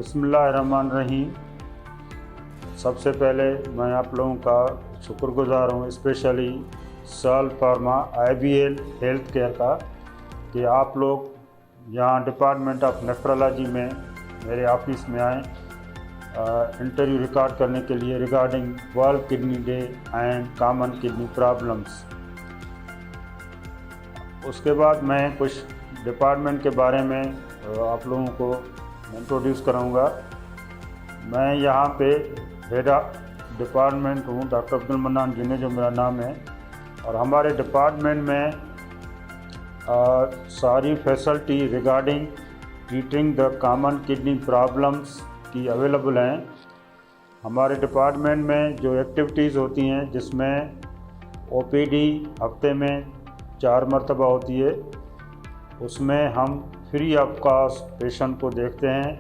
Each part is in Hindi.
बिस्मिल्लाहिर्रहमानिर्रहीम। सबसे पहले मैं आप लोगों का शुक्रगुज़ार हूँ, स्पेशली साल फार्मा IBL हेल्थ केयर का, कि आप लोग यहाँ डिपार्टमेंट ऑफ नेफ्रोलॉजी में मेरे ऑफिस में आए इंटरव्यू रिकॉर्ड करने के लिए regarding world kidney day and common kidney problems. उसके बाद मैं कुछ डिपार्टमेंट के बारे में आप लोगों को इंट्रोड्यूस कराऊंगा। मैं यहाँ पे हेड डिपार्टमेंट हूँ, डॉक्टर अब्दुल मन्नान जिन्हें जो मेरा नाम है, और हमारे डिपार्टमेंट में सारी facility regarding treating the common kidney problems की अवेलेबल हैं। हमारे डिपार्टमेंट में जो एक्टिविटीज़ होती हैं, जिसमें OPD हफ्ते में 4 मरतबा होती है, उसमें हम फ्री ऑफ कॉस्ट पेशेंट को देखते हैं।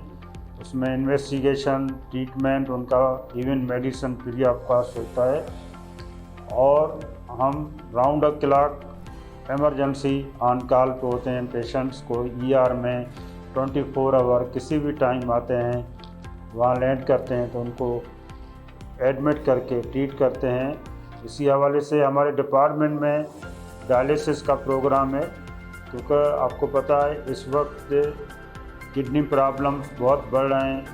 उसमें इन्वेस्टिगेशन, ट्रीटमेंट, उनका even medicine free of cost होता है। और हम round the clock emergency on call पे होते हैं। पेशेंट्स को ER में 24 आवर किसी भी टाइम आते हैं, वहाँ लैंड करते हैं तो उनको एडमिट करके ट्रीट करते हैं। इसी हवाले से हमारे डिपार्टमेंट में डायलिसिस का प्रोग्राम है, क्योंकि आपको पता है इस वक्त किडनी प्रॉब्लम्स बहुत बढ़ रहे हैं।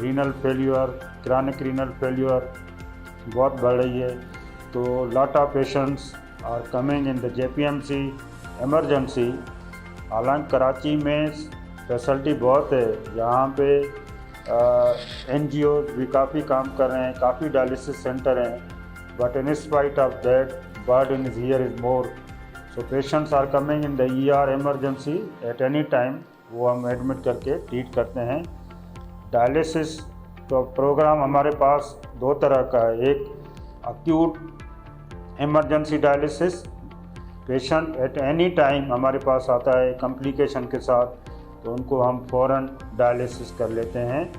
Renal failure, chronic renal failure बहुत बढ़ रही है। तो lot of patients are coming in the JPMC emergency. हालांकि कराची में फैसिलिटी बहुत है, यहाँ पे NGO भी काफ़ी काम कर रहे हैं, काफ़ी डायलिसिस सेंटर हैं, but in spite of that burden is here is more. So patients are coming in the ER emergency at any time, वो हम एडमिट करके ट्रीट करते हैं। डायलिसिस तो प्रोग्राम हमारे पास 2 तरह का है। एक acute emergency dialysis, patient at any time हमारे पास आता है कॉम्प्लिकेशन के साथ, तो उनको हम फ़ौरन डायलिसिस कर लेते हैं।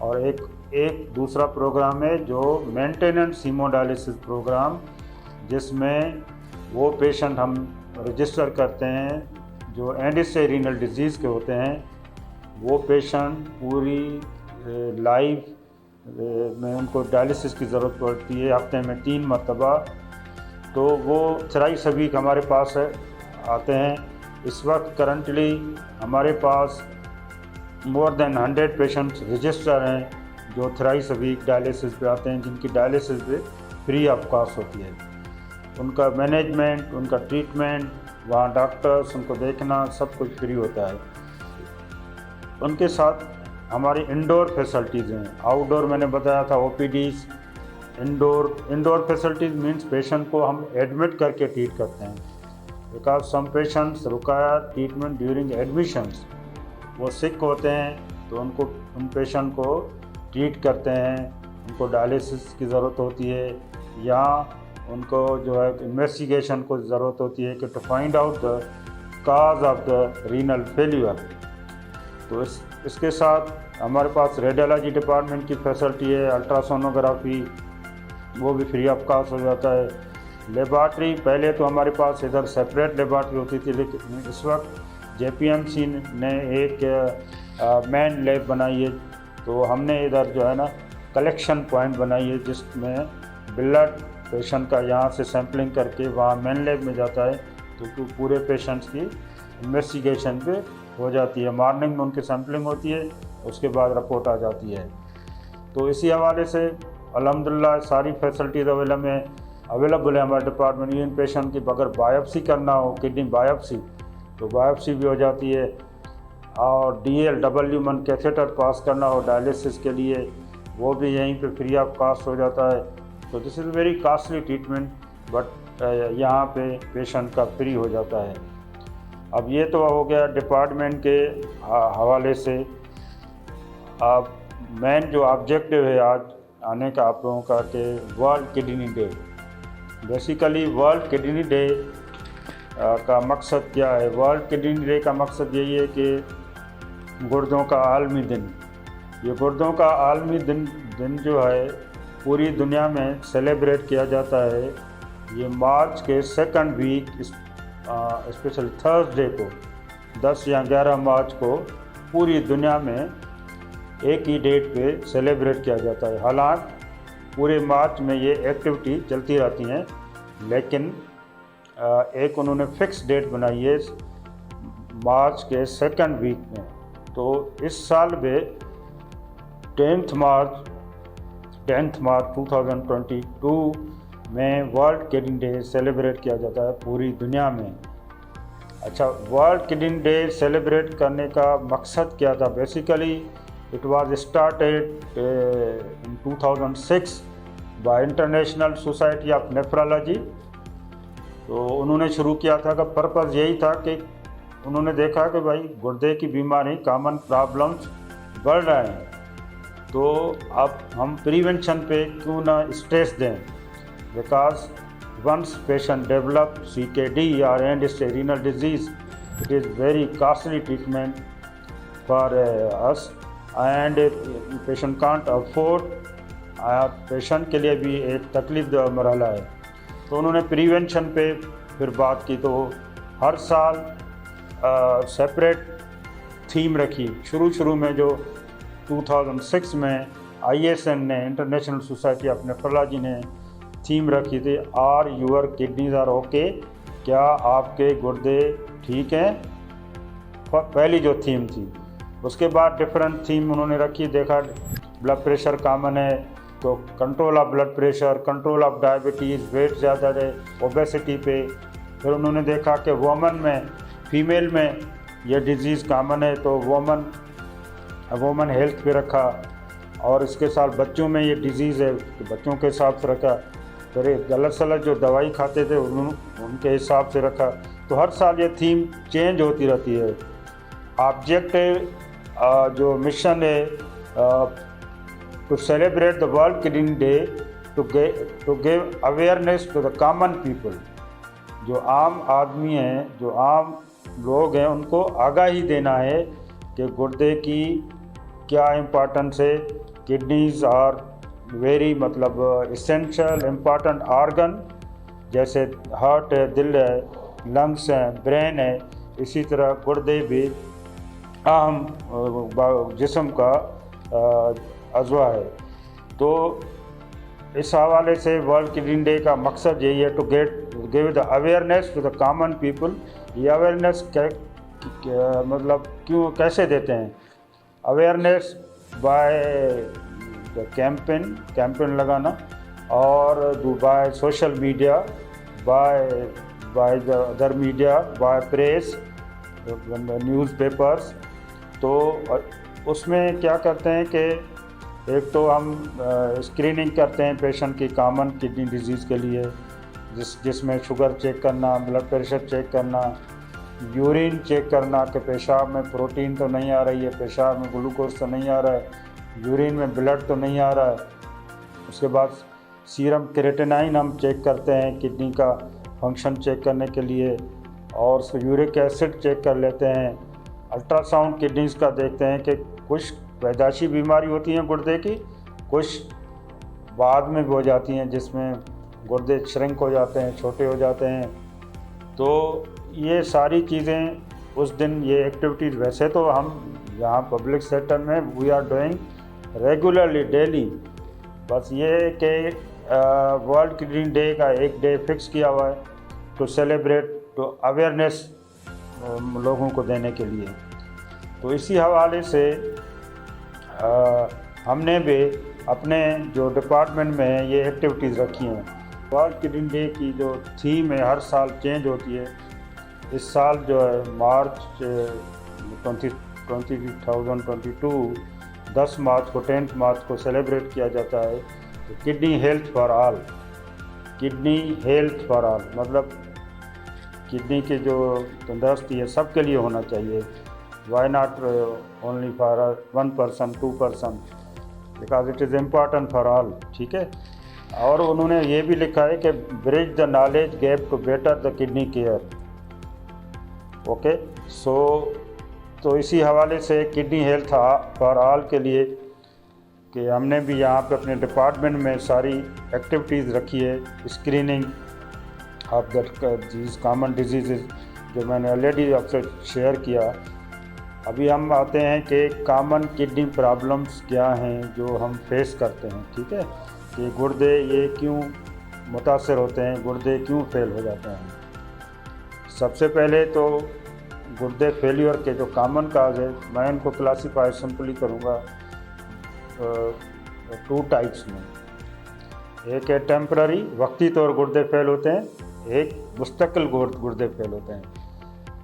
और एक दूसरा प्रोग्राम है जो मेंटेनेंस हीमोडायलिसिस प्रोग्राम, जिसमें वो पेशेंट हम रजिस्टर करते हैं जो एंड स्टेज रीनल डिजीज़ के होते हैं। वो पेशेंट पूरी लाइफ में उनको डायलिसिस की ज़रूरत पड़ती है, हफ्ते में 3 मरतबा। तो वो थ्राइस अ वीक हमारे पास आते हैं। इस वक्त करंटली हमारे पास मोर देन 100 पेशेंट्स रजिस्टर हैं जो थ्राइस अ वीक डायलिसिस पे आते हैं, जिनकी डायलिसिस पे फ्री ऑफ कॉस्ट होती है। उनका मैनेजमेंट, उनका ट्रीटमेंट, वहाँ डॉक्टर्स, उनको देखना, सब कुछ फ्री होता है। उनके साथ हमारी इंडोर फैसिलिटीज़ हैं। आउटडोर मैंने बताया था OPDs। Indoor facilities means patient को हम एडमिट करके ट्रीट करते हैं, because some patients require treatment during admissions. वो सिक होते हैं तो उन पेशेंट को ट्रीट करते हैं, उनको डायलिसिस की ज़रूरत होती है, या उनको जो है इन्वेस्टिगेशन को ज़रूरत होती है कि to find out the cause of the renal failure. तो इसके साथ हमारे पास रेडियोलॉजी डिपार्टमेंट की फैसिलिटी है, अल्ट्रासोनोग्राफी, वो भी फ्री ऑफ कॉस्ट हो जाता है। लेबॉर्ट्री, पहले तो हमारे पास इधर सेपरेट लेबॉर्ट्री होती थी, लेकिन इस वक्त JPMC ने एक मेन लैब बनाई है, तो हमने इधर जो है ना कलेक्शन पॉइंट बनाई है, जिसमें ब्लड पेशेंट का यहाँ से सैम्पलिंग करके वहाँ मेन लैब में जाता है, तो पूरे पेशेंट्स की इन्वेस्टिगेशन पे हो जाती है। मॉर्निंग में उनकी सैम्पलिंग होती है, उसके बाद रिपोर्ट आ जाती है। तो इसी हवाले से अल्हम्दुलिल्लाह सारी फैसिलिटीज़ अवेलेबल है हमारे डिपार्टमेंट। इन पेशेंट की अगर बायोप्सी करना हो, किडनी बायोप्सी, तो बायोप्सी भी हो जाती है। और DL मन कैथेटर पास करना हो डायलिसिस के लिए, वो भी यहीं पे फ्री ऑफ कॉस्ट हो जाता है। तो this is very costly treatment, but यहाँ पे पेशेंट का फ्री हो जाता है। अब ये तो हो गया डिपार्टमेंट के हवाले से। अब मेन जो ऑब्जेक्टिव है आज आने का आप लोगों का, कि world kidney day. Basically world kidney day का मकसद क्या है? वर्ल्ड किडनी डे का मकसद यही है कि गुर्दों का आलमी दिन, ये गुर्दों का आलमी दिन जो है पूरी दुनिया में सेलिब्रेट किया जाता है। ये मार्च के 2nd वीक स्पेशल थर्सडे को 10 या 11 मार्च को पूरी दुनिया में एक ही डेट पे सेलिब्रेट किया जाता है। हालांकि पूरे मार्च में ये एक्टिविटी चलती रहती हैं, लेकिन एक उन्होंने फिक्स डेट बनाई है मार्च के सेकंड वीक में। तो इस साल में 10 मार्च 2022 में वर्ल्ड किडनी डे सेलिब्रेट किया जाता है पूरी दुनिया में। अच्छा, वर्ल्ड किडनी डे सेलिब्रेट करने का मकसद क्या था? Basically it was started in 2006 bye international society of nephrology. तो उन्होंने शुरू किया था कि पर्पज़ यही था कि उन्होंने देखा कि भाई गुर्दे की बीमारी, कॉमन प्रॉब्लम्स बढ़ रहे हैं, तो अब हम प्रिवेंशन पे क्यों ना स्ट्रेस दें, because once patient develop CKD or end-stage renal disease, it is very costly treatment for us and patient can't afford। Patient के लिए भी एक तकलीफ दह मरहला है। तो उन्होंने प्रिवेंशन पे फिर बात की। तो हर साल सेपरेट थीम रखी। शुरू में जो 2006 में ISN ने, इंटरनेशनल सोसाइटी ऑफ नेफ्रोलॉजी ने थीम रखी थी, are your kidneys are okay, क्या आपके गुर्दे ठीक हैं, पहली जो थीम थी। उसके बाद डिफरेंट थीम उन्होंने रखी। देखा ब्लड प्रेशर कॉमन है तो control of blood pressure, control of diabetes, weight ज़्यादा है, ओबेसिटी पे। फिर उन्होंने देखा कि वोमन में, फीमेल में यह डिजीज़ कॉमन है तो वोमन हेल्थ पे रखा। और इसके साथ बच्चों में ये डिजीज़ है तो बच्चों के हिसाब से रखा। फिर गलत सलत जो दवाई खाते थे उनके हिसाब से रखा। तो हर साल ये थीम चेंज होती रहती है। ऑब्जेक्टिव जो मिशन है to celebrate the world kidney day to give awareness to the common people. जो आम आदमी हैं, जो आम लोग हैं, उनको आगाही देना है कि गुर्दे की क्या इम्पोर्टेंस है। किडनीज आर वेरी मतलब इसेंशियल इम्पॉर्टेंट ऑर्गन, जैसे हार्ट है, दिल है, लंग्स हैं, ब्रेन है, इसी तरह गुर्दे भी अहम जिस्म का अज़वा है। तो इस हवाले से वर्ल्ड किडनी डे का मकसद यही है to give the awareness to the common people. ये अवेयरनेस मतलब क्यों, कैसे देते हैं? अवेयरनेस बाय द कैंपेन लगाना, और by social media, by the other media, by press, newspapers. तो उसमें क्या करते हैं कि एक तो हम स्क्रीनिंग करते हैं पेशेंट की कॉमन किडनी डिजीज़ के लिए, जिसमें शुगर चेक करना, ब्लड प्रेशर चेक करना, यूरिन चेक करना कि पेशाब में प्रोटीन तो नहीं आ रही है, पेशाब में ग्लूकोज तो नहीं आ रहा है, यूरिन में ब्लड तो नहीं आ रहा है। उसके बाद सीरम क्रेटिनाइन हम चेक करते हैं किडनी का फंक्शन चेक करने के लिए, और उसको यूरिक एसिड चेक कर लेते हैं। अल्ट्रासाउंड किडनीज़ का देखते हैं कि कुछ पैदाशी बीमारी होती हैं गुर्दे की, कुछ बाद में भी हो जाती हैं जिसमें गुर्दे श्रिंक हो जाते हैं, छोटे हो जाते हैं। तो ये सारी चीज़ें उस दिन, ये एक्टिविटीज़ वैसे तो हम यहाँ पब्लिक सेक्टर में we are doing regularly, daily. बस ये कि वर्ल्ड किडनी डे का एक डे फिक्स किया हुआ है टू सेलिब्रेट, टू अवेयरनेस लोगों को देने के लिए। तो इसी हवाले से हमने भी अपने जो डिपार्टमेंट में है ये एक्टिविटीज़ रखी हैं। वर्ल्ड किडनी डे की जो थीम है हर साल चेंज होती है। इस साल जो है मार्च 2022 10 मार्च को, 10 मार्च को सेलिब्रेट किया जाता है। तो kidney health for all, kidney health for all मतलब किडनी की जो तंदुरुस्ती है सबके लिए होना चाहिए। Why not only for 1%, 2%, because it is important for all. ठीक है। और उन्होंने ये भी लिखा है कि bridge the knowledge gap to better the kidney care. Okay, so तो इसी हवाले से किडनी हेल्थ फॉर ऑल के लिए कि हमने भी यहाँ पे अपने डिपार्टमेंट में सारी एक्टिविटीज़ रखी है। Screening of that common disease जो मैंने ऑलरेडी आपसे शेयर किया, अभी हम आते हैं कि कॉमन किडनी प्रॉब्लम्स क्या हैं जो हम फेस करते हैं, ठीक है, कि गुर्दे ये क्यों मुतासर होते हैं, गुर्दे क्यों फेल हो जाते हैं। सबसे पहले तो गुर्दे फेलियर के जो कॉमन काज है, मैं इनको क्लासीफाई सिंपली करूँगा 2 टाइप्स में। एक है टेम्पररी, वक्ती तौर गुर्दे फेल होते हैं, एक मुस्तकिल गुर्दे फेल होते हैं।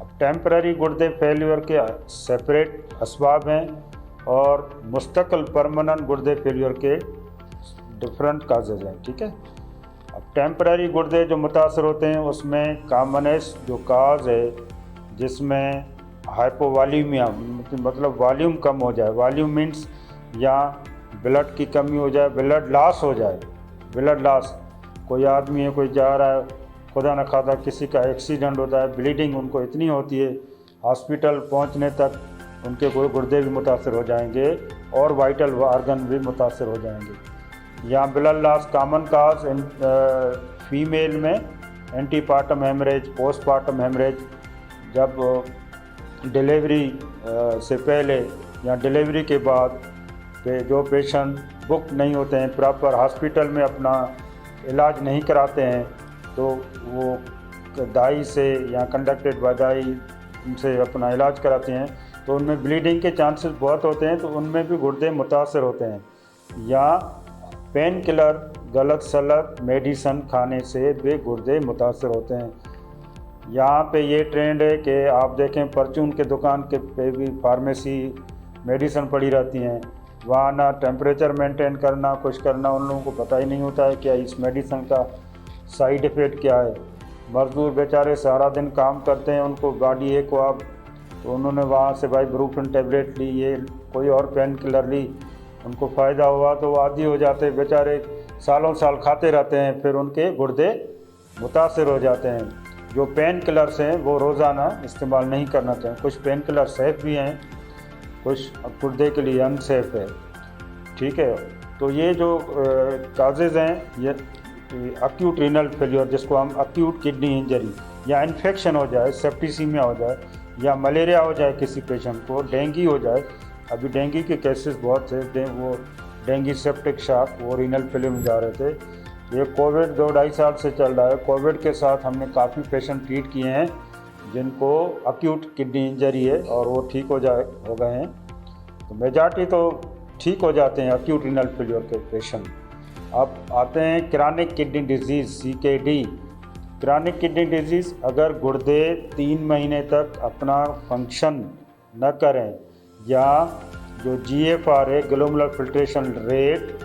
अब टेम्पररी गुर्दे फेलियर के सेपरेट असबाब हैं और मुस्तकिल परमानेंट गुर्दे फेलियर के डिफरेंट काजेज हैं, ठीक है। अब टेम्पररी गुर्दे जो मुतासर होते हैं उसमें कॉमनेस्ट जो काज है जिसमें हाइपोवॉल्यूमिया, मतलब वॉल्यूम कम हो जाए, वॉल्यूम मीन्स या ब्लड की कमी हो जाए, ब्लड लॉस हो जाए, ब्लड लॉस। कोई आदमी है, कोई जा रहा है, खुदा न खादा किसी का एक्सीडेंट होता है, ब्लीडिंग उनको इतनी होती है हॉस्पिटल पहुंचने तक उनके गुर्दे भी मुतासर हो जाएंगे और वाइटल ऑर्गन भी मुतासर हो जाएंगे। या blood loss common cause female में एंटीपार्टम हेमरेज, पोस्टपार्टम हेमरेज, जब डिलीवरी से पहले या डिलीवरी के बाद जो पेशेंट बुक नहीं होते हैं, प्रॉपर हॉस्पिटल में अपना इलाज नहीं कराते हैं, तो वो दाई से या कंडक्टेड बाय दाई से अपना इलाज कराते हैं, तो उनमें ब्लीडिंग के चांसेस बहुत होते हैं, तो उनमें भी गुर्दे मुतासर होते हैं। या पेन किलर, गलत सलत मेडिसन खाने से भी गुर्दे मुतासर होते हैं। यहाँ पे ये ट्रेंड है कि आप देखें परचून के दुकान के पे भी फार्मेसी मेडिसन पड़ी रहती हैं, वहाँ ना टेम्परेचर मेंटेन करना, कुछ करना, उन लोगों को पता ही नहीं होता है क्या इस मेडिसन का साइड इफ़ेक्ट क्या है। मज़दूर बेचारे सारा दिन काम करते हैं, उनको गाड़ी है को आप, तो उन्होंने वहाँ से भाई ब्रूफिन टेबलेट ली, ये कोई और पेन किलर ली, उनको फ़ायदा हुआ तो वो आदी हो जाते, बेचारे सालों साल खाते रहते हैं, फिर उनके गुर्दे मुतासर हो जाते हैं। जो पेन किलर्स हैं वो रोज़ाना इस्तेमाल नहीं करना चाहिए। कुछ पेन किलर सेफ़ भी हैं, कुछ गुर्दे के लिए अनसेफ है, ठीक है। तो ये जो काजेज़ हैं, ये एक्यूट रीनल फेलियर जिसको हम एक्यूट किडनी इंजरी, या इन्फेक्शन हो जाए, सेप्टिसीमिया हो जाए, या मलेरिया हो जाए, किसी पेशेंट को डेंगू हो जाए। अभी डेंगू के केसेस बहुत थे, वो डेंगू सेप्टिक शॉक, वो रीनल फेलियर में जा रहे थे। ये कोविड 2-2.5 साल से चल रहा है। कोविड के साथ हमने काफ़ी पेशेंट ट्रीट किए हैं जिनको एक्यूट किडनी इंजरी है और वो ठीक हो गए हैं। तो मेजॉरिटी तो ठीक हो जाते हैं एक्यूट रीनल फेलियर के पेशेंट। अब आते हैं chronic kidney disease, CKD। Chronic kidney disease, अगर गुर्दे 3 महीने तक अपना फंक्शन न करें या जो GFR है, ग्लोमेरुलर फिल्ट्रेशन रेट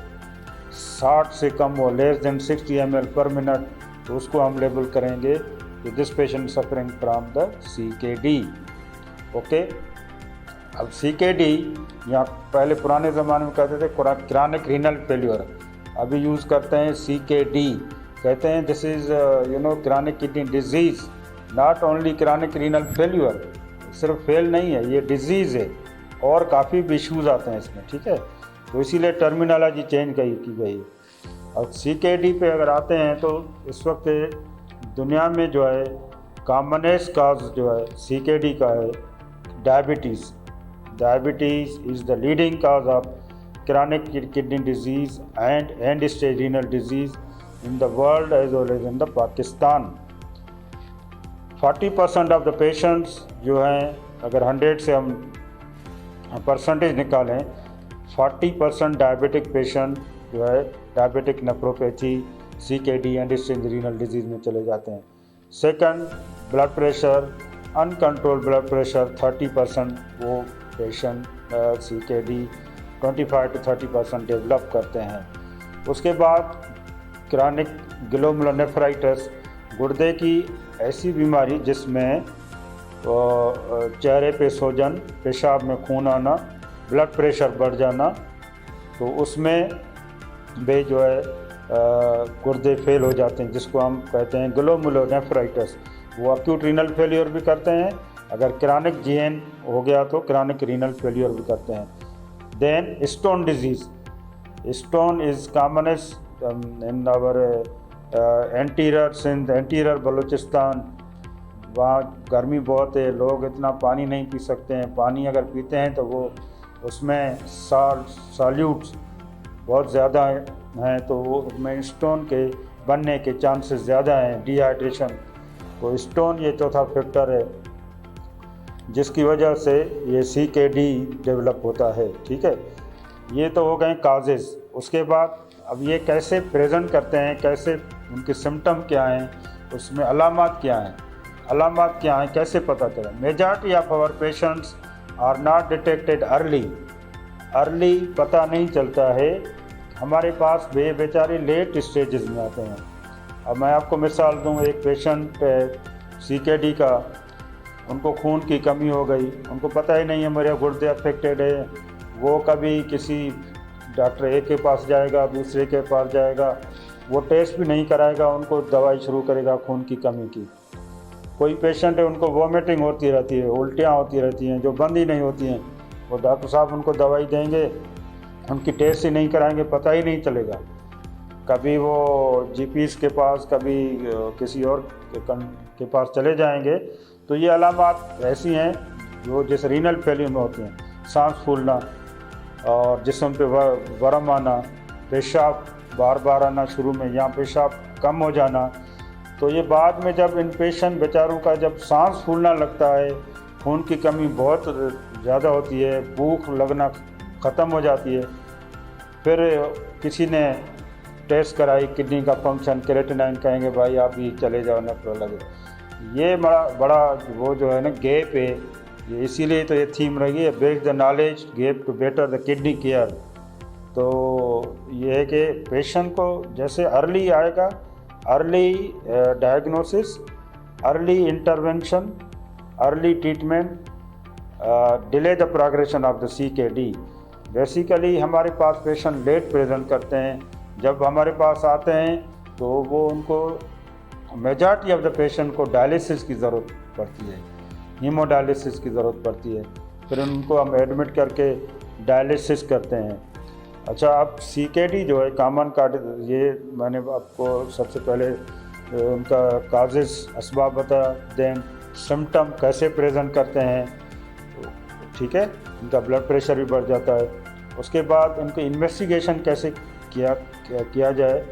60 से कम हो, लेस देन 60 ml पर मिनट, तो उसको हम लेबल करेंगे कि this patient suffering from the CKD। Okay. अब CKD या पहले पुराने ज़माने में कहते थे क्रॉनिक रीनल फेलियर, अभी यूज़ करते हैं CKD। कहते हैं this is chronic kidney disease, not only chronic renal failure. सिर्फ फेल नहीं है, ये डिजीज़ है और काफ़ी इश्यूज़ आते हैं इसमें, ठीक है। तो इसीलिए टर्मिनोलॉजी चेंज की गई। अब CKD पे अगर आते हैं तो इस वक्त दुनिया में जो है कॉमनेस्ट काज जो है CKD का है diabetes. Diabetes is the leading cause of chronic kidney disease and end stage renal disease in the world as well as in the Pakistan. 40% of the patients जो हैं, अगर 100 से हम परसेंटेज निकालें, 40% डायबिटिक पेशेंट जो है diabetic nephropathy, CKD end stage renal disease में चले जाते हैं। Second, blood pressure, uncontrol blood pressure 30% वो पेशेंट CKD 25 to 30% डेवलप करते हैं। उसके बाद क्रॉनिक ग्लोमेरुलोनेफ्राइटिस, गुर्दे की ऐसी बीमारी जिसमें चेहरे पे सूजन, पेशाब में खून आना, ब्लड प्रेशर बढ़ जाना, तो उसमें वे जो है गुर्दे फेल हो जाते हैं, जिसको हम कहते हैं ग्लोमेरुलोनेफ्राइटिस। वो एक्यूट रीनल फेलियर भी करते हैं, अगर क्रॉनिक GN हो गया तो क्रॉनिक रीनल फेलियर भी करते हैं। Then stone disease, stone is commonest in our anterior Sindh, anterior Balochistan, वहाँ गर्मी बहुत है, लोग इतना पानी नहीं पी सकते हैं। पानी अगर पीते हैं तो वो उसमें सॉल्यूट्स बहुत ज़्यादा हैं, तो वो उसमें स्टोन के बनने के चांसेस ज़्यादा हैं, डिहाइड्रेशन। तो स्टोन ये चौथा फैक्टर है जिसकी वजह से ये CKD डेवलप होता है। ठीक है, ये तो हो गए काजेज़। उसके बाद अब ये कैसे प्रेजेंट करते हैं, कैसे उनके सिम्टम क्या हैं, उसमें अलामात क्या हैं, कैसे पता चला। Majority of our patients are not detected early पता नहीं चलता है। हमारे पास बेचारे लेट स्टेजेस में आते हैं। अब मैं आपको मिसाल दूँ, एक पेशेंट CKD का, उनको खून की कमी हो गई, उनको पता ही नहीं है मेरे गुर्दे अफेक्टेड है। वो कभी किसी डॉक्टर A के पास जाएगा, दूसरे के पास जाएगा, वो टेस्ट भी नहीं कराएगा, उनको दवाई शुरू करेगा खून की कमी की। कोई पेशेंट है, उनको वॉमिटिंग होती रहती है, उल्टियाँ होती रहती हैं जो बंद ही नहीं होती हैं। वो डॉक्टर साहब उनको दवाई देंगे, उनकी टेस्ट ही नहीं कराएंगे, पता ही नहीं चलेगा। कभी वो GPs के पास, कभी किसी और के पास चले जाएंगे। तो ये अलामात ऐसी हैं जो जैसे रीनल फेलियर में होती हैं, सांस फूलना और जिस्म पे वरम आना, पेशाब बार बार आना शुरू में, या पेशाब कम हो जाना। तो ये बाद में जब इन पेशेंट बेचारों का जब सांस फूलना लगता है, खून की कमी बहुत ज़्यादा होती है, भूख लगना ख़त्म हो जाती है, फिर किसी ने टेस्ट कराई किडनी का फंक्शन, क्रेटिनाइन, कहेंगे भाई आप ही चले जाओ नेफ्रोलॉजी। ये बड़ा वो जो है ना गैप है, ये इसीलिए तो ये थीम रही है, break the knowledge gap to better the kidney care. तो ये है कि पेशेंट को जैसे अर्ली आएगा, early diagnosis, early intervention, early treatment, delay the progression of the CKD। Basically हमारे पास पेशेंट लेट प्रेजेंट करते हैं। जब हमारे पास आते हैं तो वो उनको मेजॉरिटी ऑफ द पेशेंट को डायलिसिस की ज़रूरत पड़ती है, हीमोडायलिसिस की ज़रूरत पड़ती है। फिर उनको हम एडमिट करके डायलिसिस करते हैं। अच्छा, अब CKD जो है कॉमन कार्ड, ये मैंने आपको सबसे पहले उनका काजेस, असबाब बताया, देन सिम्टम कैसे प्रेजेंट करते हैं। ठीक है, उनका ब्लड प्रेशर भी बढ़ जाता है। उसके बाद उनकी इन्वेस्टिगेशन कैसे किया जाए।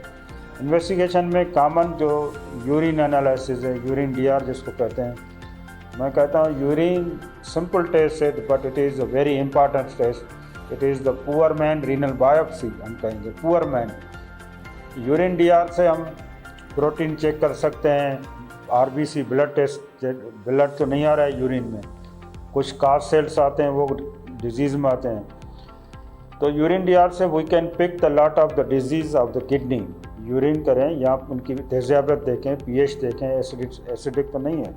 इन्वेस्टिगेशन में कॉमन जो यूरिन एनालिसिस है, यूरिन DR जिसको कहते हैं, मैं कहता हूँ यूरिन सिंपल टेस्ट है, but it is a very important test. It is the poor man renal biopsy, हम कहेंगे पुअर मैन। यूरिन DR से हम प्रोटीन चेक कर सकते हैं, RBC ब्लड टेस्ट, ब्लड तो नहीं आ रहा है यूरिन में, कुछ कास्ट सेल्स आते हैं वो डिजीज़ में आते हैं। तो यूरिन DR से we can pick the lot of the disease of the kidney. Urine करें या उनकी तेज़ाबियत देखें, pH देखें, एसिडिक तो नहीं है।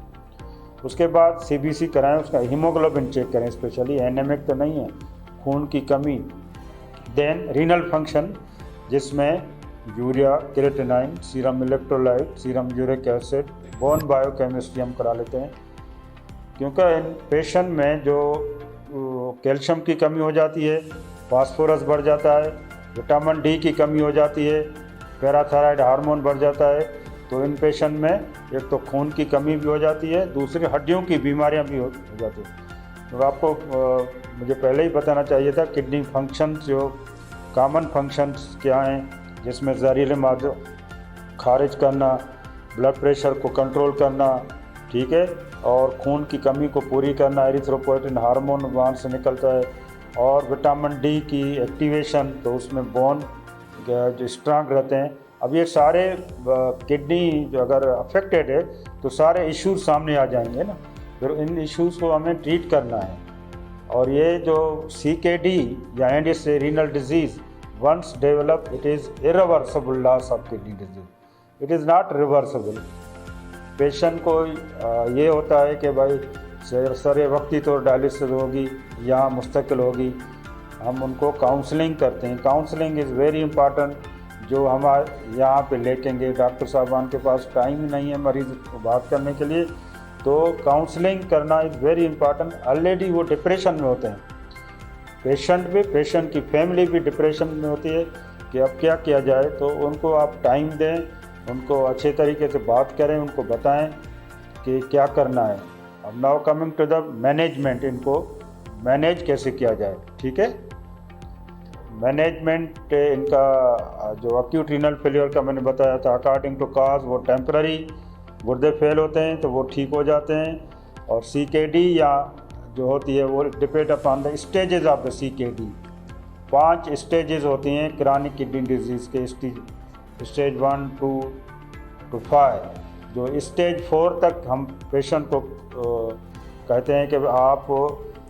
उसके बाद CBC कराएं, उसका हीमोग्लोबिन चेक करें, स्पेशली एनेमिक तो नहीं है, खून की कमी। देन रीनल फंक्शन, जिसमें urea, creatinine, serum electrolyte, serum uric acid, bone biochemistry हम करा लेते हैं। क्योंकि इन पेशेंट में जो कैल्शियम की कमी हो जाती है, फास्फोरस बढ़ जाता है, विटामिन D की कमी हो जाती है, पैराथायराइड हार्मोन बढ़ जाता है। तो इन पेशेंट में एक तो खून की कमी भी हो जाती है, दूसरी हड्डियों की बीमारियां भी हो जाती हैं। तो आपको मुझे पहले ही बताना चाहिए था, किडनी फंक्शंस जो कॉमन फंक्शंस क्या हैं, जिसमें जहरीले मादे खारिज करना, ब्लड प्रेशर को कंट्रोल करना, ठीक है, और खून की कमी को पूरी करना, एरिथ्रोपोएटिन हार्मोन वहाँ से निकलता है, और विटामिन D की एक्टिवेशन, तो उसमें बोन जो स्ट्रांग रहते हैं। अब ये सारे किडनी जो अगर अफेक्टेड है तो सारे इश्यूज सामने आ जाएंगे ना, फिर इन इश्यूज़ को हमें ट्रीट करना है। और ये जो CKD या एंड से renal disease once develop, it is irreversible loss of kidney disease, it is not reversible. Patient को ये होता है कि भाई सर वक्ती तो डायलिसिस होगी या मुस्तकिल होगी, हम उनको काउंसलिंग करते हैं। काउंसलिंग इज़ वेरी इंपॉर्टेंट, जो हमारे यहाँ पे लेकेंगे, डॉक्टर साहबान के पास टाइम ही नहीं है मरीज़ को बात करने के लिए, तो काउंसलिंग करना इज़ वेरी इंपॉर्टेंट। ऑलरेडी वो डिप्रेशन में होते हैं, पेशेंट भी, पेशेंट की फैमिली भी डिप्रेशन में होती है कि अब क्या किया जाए। तो उनको आप टाइम दें, उनको अच्छे तरीके से बात करें, उनको बताएं कि क्या करना है। अब now coming to the management, इनको मैनेज कैसे किया जाए। ठीक है, मैनेजमेंट इनका जो एक्यूट रीनल फेलियर का मैंने बताया था, अकॉर्डिंग टू काज वो टेम्पररी गुर्दे फेल होते हैं तो वो ठीक हो जाते हैं। और CKD या जो होती है वो depend upon the stages of the CKD। 5 stages होती हैं क्रॉनिक किडनी डिजीज़ के, स्टेज 1, 2 to 5। जो स्टेज 4 तक हम पेशेंट को कहते हैं कि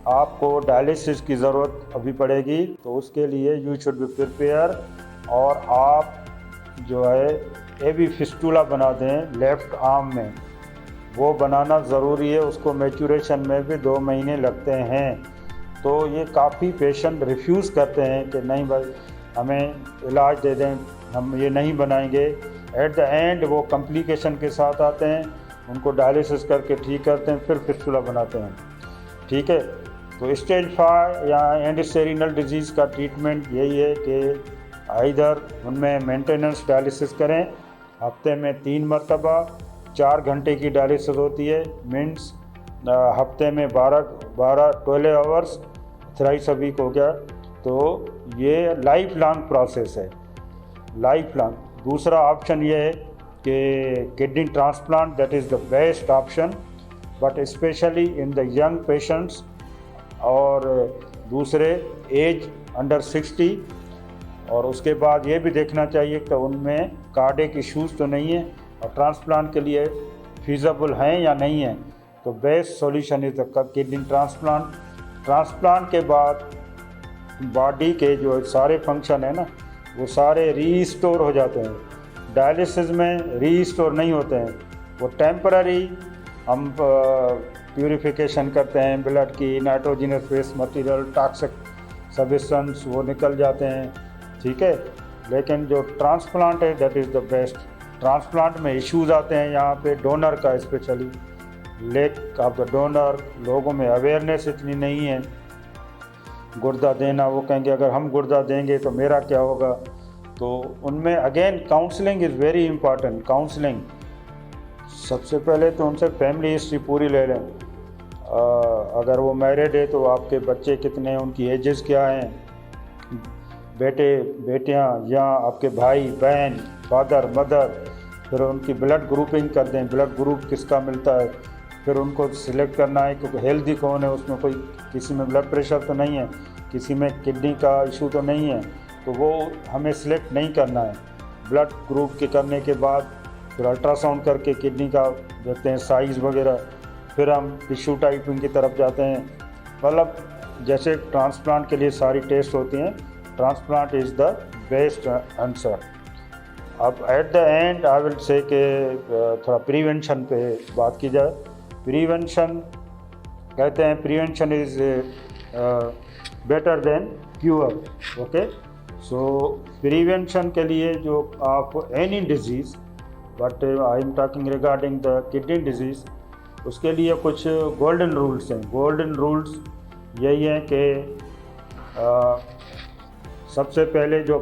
आपको डायलिसिस की ज़रूरत अभी पड़ेगी, तो उसके लिए यू शुड बी प्रिपेयर। और आप जो है एवी फिस्टूला बना दें लेफ़्ट आर्म में, वो बनाना ज़रूरी है। उसको मैच्योरेशन में भी 2 महीने लगते हैं। तो ये काफ़ी पेशेंट रिफ्यूज़ करते हैं कि नहीं भाई हमें इलाज दे दें, हम ये नहीं बनाएंगे। एट द एंड वो कॉम्प्लिकेशन के साथ आते हैं, उनको डायलिसिस करके ठीक करते हैं, फिर फिस्टूला बनाते हैं। ठीक है, तो स्टेज 5 या एंड स्टेज रीनल डिजीज़ का ट्रीटमेंट यही है कि इधर उनमें मेंटेनेंस डायलिसिस करें, हफ्ते में 3 मरतबा 4 घंटे की डायलिसिस होती है। मीन्स हफ्ते में 12 आवर्स थ्राइस अ वीक हो गया। तो ये लाइफ लॉन्ग प्रोसेस है, लाइफ लॉन्ग। दूसरा ऑप्शन ये है कि kidney transplant, that is the best option, but specially in the young patients. और दूसरे एज अंडर 60। और उसके बाद ये भी देखना चाहिए कि उनमें कार्डियक इश्यूज़ तो नहीं है और ट्रांसप्लांट के लिए फीज़ेबल हैं या नहीं है। तो best solution is the kidney transplant. Transplant के बाद बॉडी के जो सारे फंक्शन है ना, वो सारे रीस्टोर हो जाते हैं। डायलिसिस में रीस्टोर नहीं होते हैं, वो टेम्पररी हम प्यूरिफिकेशन करते हैं ब्लड की, nitrogenous waste material, toxic substance वो निकल जाते हैं। ठीक है, लेकिन जो ट्रांसप्लांट है that is the best. Transplant में इश्यूज़ आते हैं यहाँ पे डोनर का, specially lake of the donor. लोगों में अवेयरनेस इतनी नहीं है गुर्दा देना, वो कहेंगे अगर हम गुर्दा देंगे तो मेरा क्या होगा। तो उनमें again counselling is very important. Counselling सबसे पहले तो उनसे फैमिली हिस्ट्री पूरी ले लें। अगर वो मैरिड है तो आपके बच्चे कितने हैं, उनकी एजेस क्या हैं, बेटे बेटियां या आपके भाई बहन, फादर मदर। फिर उनकी ब्लड ग्रुपिंग कर दें, ब्लड ग्रुप किसका मिलता है। फिर उनको सिलेक्ट करना है क्योंकि हेल्दी कौन है, उसमें कोई किसी में ब्लड प्रेशर तो नहीं है, किसी में किडनी का इशू तो नहीं है, तो वो हमें सिलेक्ट नहीं करना है। ब्लड ग्रुप के करने के बाद फिर अल्ट्रासाउंड करके किडनी का देखते हैं साइज़ वगैरह, फिर हम टिश्यू टाइपिंग की तरफ जाते हैं। मतलब जैसे ट्रांसप्लांट के लिए सारी टेस्ट होती हैं, transplant is the best answer. अब at the end I will say कि थोड़ा प्रिवेंशन पे बात की जाए। प्रिवेंशन कहते हैं prevention is better than cure. Okay, so prevention के लिए जो आप any disease, but I am talking regarding the kidney disease, उसके लिए कुछ गोल्डन रूल्स हैं। गोल्डन रूल्स यही हैं कि सबसे पहले जो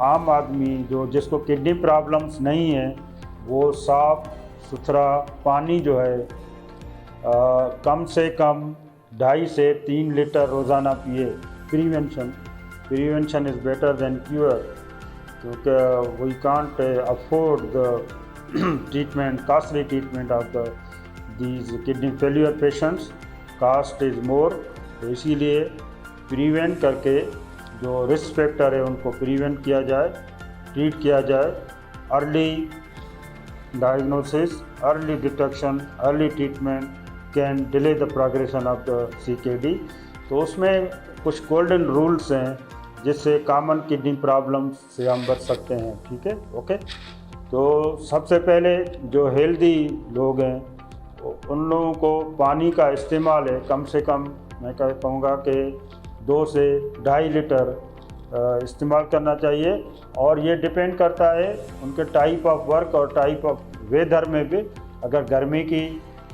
आम आदमी जो जिसको किडनी प्रॉब्लम्स नहीं है, वो साफ़ सुथरा पानी जो है कम से कम 2.5 से 3 लीटर रोज़ाना पिए। Prevention is better than cure, क्योंकि we can't afford the treatment, costly treatment of these kidney failure patients. Cost is more, तो इसीलिए प्रिवेंट करके जो रिस्क फैक्टर है उनको प्रिवेंट किया जाए, ट्रीट किया जाए। Early diagnosis, early detection, early treatment can delay the progression of the CKD। तो उसमें कुछ गोल्डन रूल्स हैं जिससे कॉमन किडनी प्रॉब्लम्स से हम बच सकते हैं। ठीक है, ओके। तो सबसे पहले जो हेल्दी लोग हैं उन लोगों को पानी का इस्तेमाल है कम से कम, मैं कहूँगा कि 2 से 2.5 लीटर इस्तेमाल करना चाहिए। और ये डिपेंड करता है उनके टाइप ऑफ वर्क और टाइप ऑफ वेदर में भी। अगर गर्मी की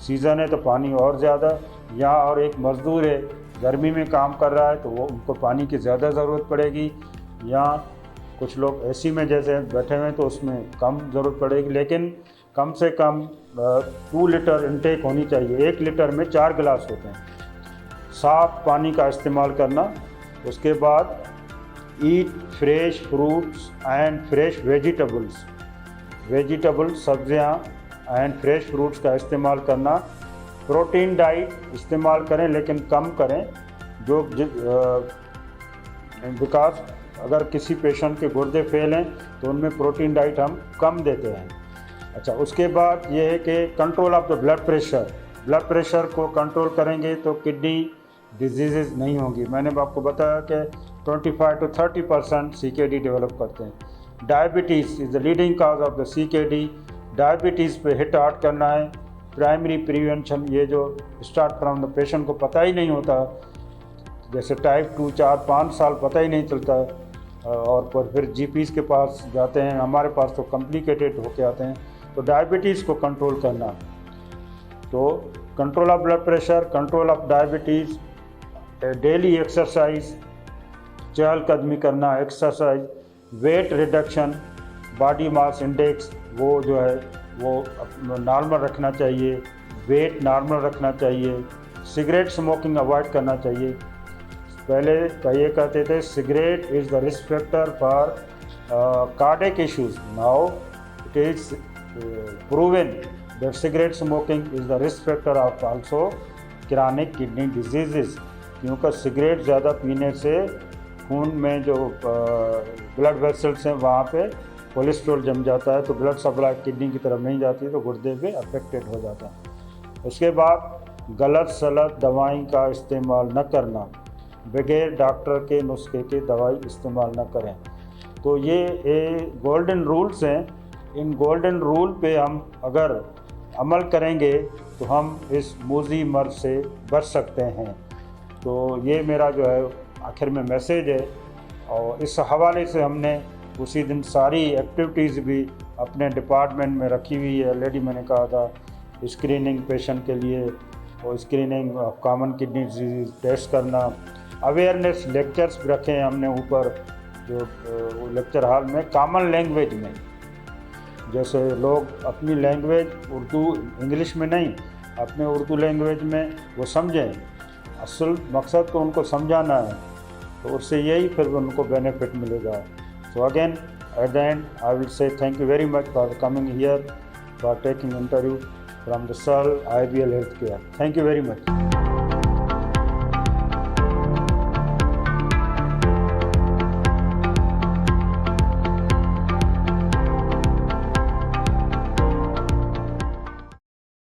सीज़न है तो पानी और ज़्यादा, या और एक मज़दूर है गर्मी में काम कर रहा है तो वो उनको पानी की ज़्यादा ज़रूरत पड़ेगी, या कुछ लोग एसी में जैसे बैठे हुए हैं तो उसमें कम ज़रूरत पड़ेगी। लेकिन कम से कम 2 लीटर इनटेक होनी चाहिए। 1 लीटर में 4 गिलास होते हैं। साफ पानी का इस्तेमाल करना। उसके बाद ईट fresh fruits and fresh vegetables सब्जियां एंड फ्रेश फ्रूट्स का इस्तेमाल करना। प्रोटीन डाइट इस्तेमाल करें लेकिन कम करें, जो बिकॉज अगर किसी पेशेंट के गुर्दे फेल हैं तो उनमें प्रोटीन डाइट हम कम देते हैं। अच्छा, उसके बाद ये है कि control of the blood pressure को कंट्रोल करेंगे तो किडनी डिजीज़ नहीं होंगी। मैंने आपको बताया कि 25 to 30% CKD डेवलप करते हैं। Diabetes is the leading cause of the CKD। Diabetes पे हिट हार्ट करना है। प्राइमरी प्रिवेंशन, ये जो स्टार्ट फ्रॉम द पेशेंट को पता ही नहीं होता, जैसे टाइप 2 4-5 साल पता ही नहीं चलता, और फिर GPs के पास जाते हैं, हमारे पास तो कॉम्प्लिकेटेड होके आते हैं। तो डायबिटीज़ को कंट्रोल करना, तो control of blood pressure, control of diabetes, daily exercise, चहलकदमी करना, exercise, weight reduction, body mass index वो जो है वो नॉर्मल रखना चाहिए, वेट नॉर्मल रखना चाहिए, सिगरेट स्मोकिंग अवॉइड करना चाहिए। पहले ये कहते थे cigarette is the risk factor for cardiac issues. Now it is proven that cigarette smoking is the risk factor of also chronic kidney disease, क्योंकि सिगरेट ज़्यादा पीने से खून में जो ब्लड वेसल्स हैं वहाँ पे कोलेस्ट्रॉल जम जाता है, तो ब्लड सप्लाई किडनी की तरफ नहीं जाती, तो गुर्दे पे अफेक्टेड हो जाता है। उसके बाद गलत सलत दवाई का इस्तेमाल न करना, बगैर डॉक्टर के नुस्खे के दवाई इस्तेमाल न करें। तो ये गोल्डन रूल्स हैं। इन गोल्डन रूल पे हम अगर अमल करेंगे तो हम इस मूजी मर्ज से बच सकते हैं। तो ये मेरा जो है आखिर में मैसेज है, और इस हवाले से हमने उसी दिन सारी एक्टिविटीज़ भी अपने डिपार्टमेंट में रखी हुई है। ऑलरेडी मैंने कहा था स्क्रीनिंग पेशेंट के लिए, और screening common kidney disease test करना, अवेयरनेस लेक्चर्स भी रखे हैं हमने ऊपर जो लेक्चर हॉल में, कॉमन लैंग्वेज में, जैसे लोग अपनी लैंग्वेज उर्दू इंग्लिश में नहीं, अपने उर्दू लैंग्वेज में वो समझें। असल मकसद तो उनको समझाना है, तो उससे यही फिर उनको बेनिफिट मिलेगा। So again eight the end I will से thank you very much for coming here, for taking interview from the सल IBL health care. Thank you very much.